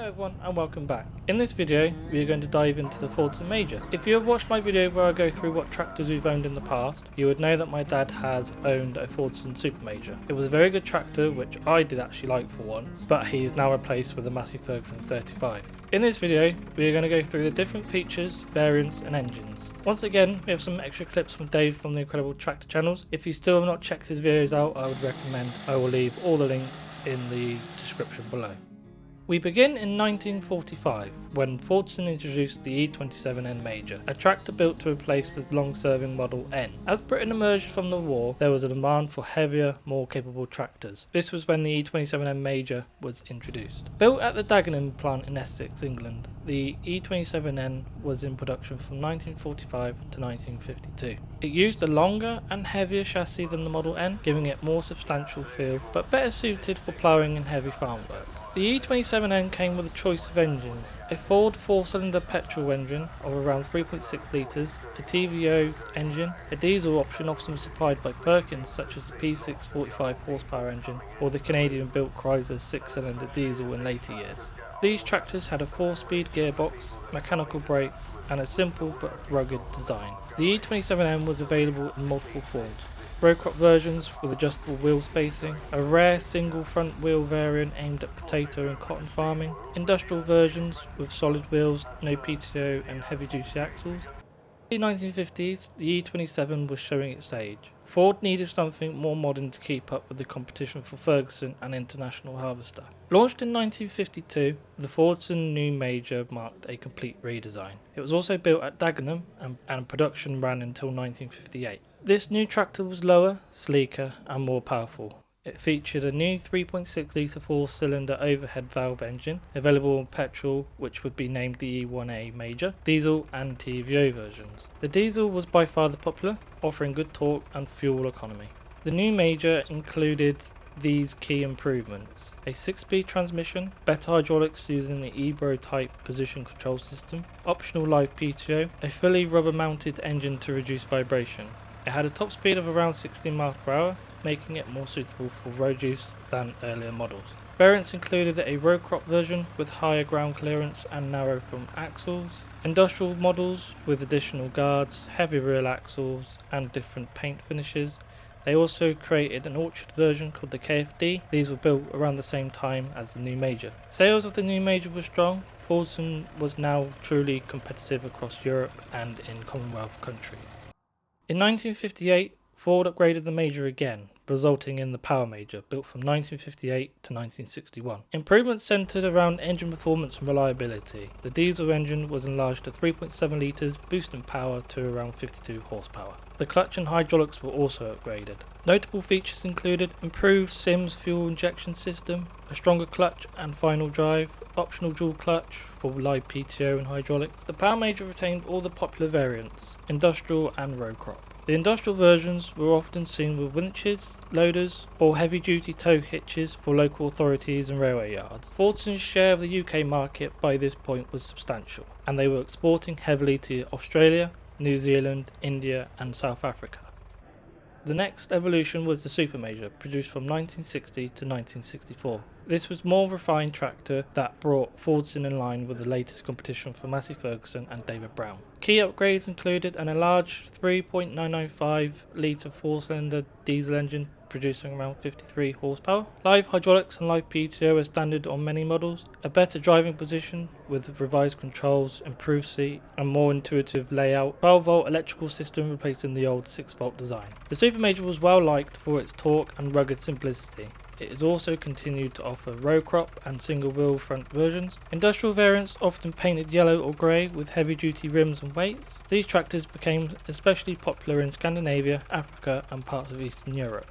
Hello everyone and welcome back. In this video we are going to dive into the Fordson Major. If you have watched my video where I go through what tractors we've owned in the past, you would know that my dad has owned a Fordson Super Major. It was a very good tractor which I did actually like for once, but he is now replaced with a Massey Ferguson 35. In this video we are going to go through the different features, variants and engines. Once again we have some extra clips from Dave from the Incredible Tractor channels. If you still have not checked his videos out, I would recommend. I will leave all the links in the description below. We begin in 1945 when Fordson introduced the E27N Major, a tractor built to replace the long-serving Model N. As Britain emerged from the war, there was a demand for heavier, more capable tractors. This was when the E27N Major was introduced. Built at the Dagenham plant in Essex, England, the E27N was in production from 1945 to 1952. It used a longer and heavier chassis than the Model N, giving it more substantial feel, but better suited for ploughing and heavy farm work. The E27N came with a choice of engines, a Ford 4-cylinder petrol engine of around 3.6 litres, a TVO engine, a diesel option often supplied by Perkins such as the P6 45 horsepower engine or the Canadian-built Chrysler 6-cylinder diesel in later years. These tractors had a 4-speed gearbox, mechanical brakes and a simple but rugged design. The E27N was available in multiple forms. Row crop versions with adjustable wheel spacing, a rare single front wheel variant aimed at potato and cotton farming, industrial versions with solid wheels, no PTO and heavy duty axles. In the 1950s, the E27 was showing its age. Ford needed something more modern to keep up with the competition for Ferguson and International Harvester. Launched in 1952, the Fordson New Major marked a complete redesign. It was also built at Dagenham and production ran until 1958. This new tractor was lower, sleeker and more powerful. It featured a new 3.6 litre 4-cylinder overhead valve engine, available in petrol, which would be named the E1A Major, diesel and TVO versions. The diesel was by far the popular, offering good torque and fuel economy. The new Major included these key improvements: a 6-speed transmission, better hydraulics using the Ebro type position control system, optional live PTO, a fully rubber mounted engine to reduce vibration. It had a top speed of around 16 miles per hour, making it more suitable for road use than earlier models. Variants included a row crop version with higher ground clearance and narrow front axles, industrial models with additional guards, heavy rear axles and different paint finishes. They also created an orchard version called the KFD. These were built around the same time as the New Major. Sales of the New Major were strong. Fordson was now truly competitive across Europe and in Commonwealth countries. In 1958, Ford upgraded the Major again, resulting in the Power Major, built from 1958 to 1961. Improvements centred around engine performance and reliability. The diesel engine was enlarged to 3.7 litres, boosting power to around 52 horsepower. The clutch and hydraulics were also upgraded. Notable features included improved Sims fuel injection system, a stronger clutch and final drive, optional dual clutch for live PTO and hydraulics. The Power Major retained all the popular variants, industrial and row crop. The industrial versions were often seen with winches, loaders or heavy-duty tow hitches for local authorities and railway yards. Fordson's share of the UK market by this point was substantial, and they were exporting heavily to Australia, New Zealand, India and South Africa. The next evolution was the Super Major, produced from 1960 to 1964. This was a more refined tractor that brought Fordson in line with the latest competition for Massey Ferguson and David Brown. Key upgrades included an enlarged 3.995 litre 4-cylinder diesel engine producing around 53 horsepower, live hydraulics and live PTO as standard on many models, a better driving position with revised controls, improved seat and more intuitive layout, 12-volt electrical system replacing the old 6-volt design. The Super Major was well liked for its torque and rugged simplicity. It has also continued to offer row crop and single wheel front versions. Industrial variants often painted yellow or grey with heavy duty rims and weights. These tractors became especially popular in Scandinavia, Africa and parts of Eastern Europe.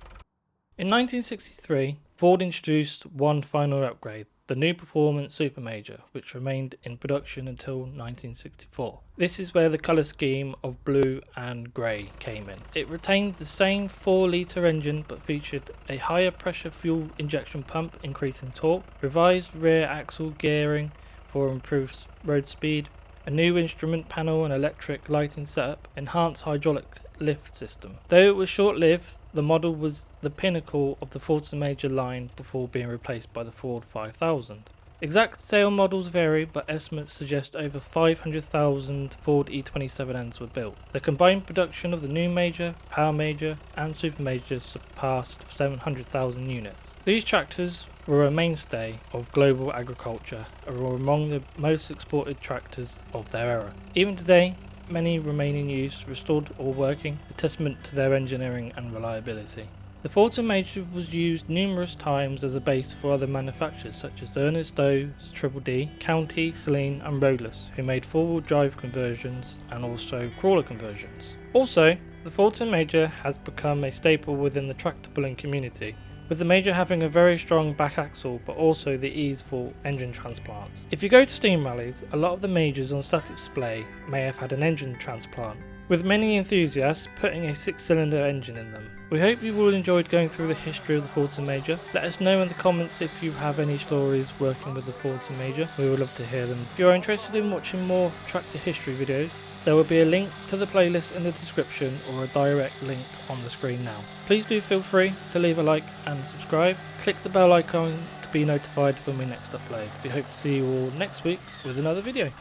In 1963, Ford introduced one final upgrade, the new Performance Super Major, which remained in production until 1964. This is where the colour scheme of blue and grey came in. It retained the same 4-litre engine but featured a higher pressure fuel injection pump increasing torque, revised rear axle gearing for improved road speed, a new instrument panel and electric lighting setup, enhanced hydraulic lift system. Though it was short-lived, the model was the pinnacle of the Fordson Major line before being replaced by the Ford 5000. Exact sale models vary, but estimates suggest over 500,000 Ford E27Ns were built. The combined production of the New Major, Power Major and Super Major surpassed 700,000 units. These tractors were a mainstay of global agriculture and were among the most exported tractors of their era. Even today, many remain in use, restored or working, a testament to their engineering and reliability. The Fordson Major was used numerous times as a base for other manufacturers such as Ernest Doe's Triple D, County, Celine and Roadless, who made four-wheel drive conversions and also crawler conversions. Also, the Fordson Major has become a staple within the tractor pulling community, with the Major having a very strong back axle but also the easeful engine transplants. If you go to steam rallies, a lot of the Majors on static display may have had an engine transplant, with many enthusiasts putting a 6-cylinder engine in them. We hope you've all enjoyed going through the history of the Fordson Major. Let us know in the comments if you have any stories working with the Fordson Major. We would love to hear them. If you are interested in watching more tractor history videos, there will be a link to the playlist in the description or a direct link on the screen now. Please do feel free to leave a like and subscribe. Click the bell icon to be notified when we next upload. We hope to see you all next week with another video.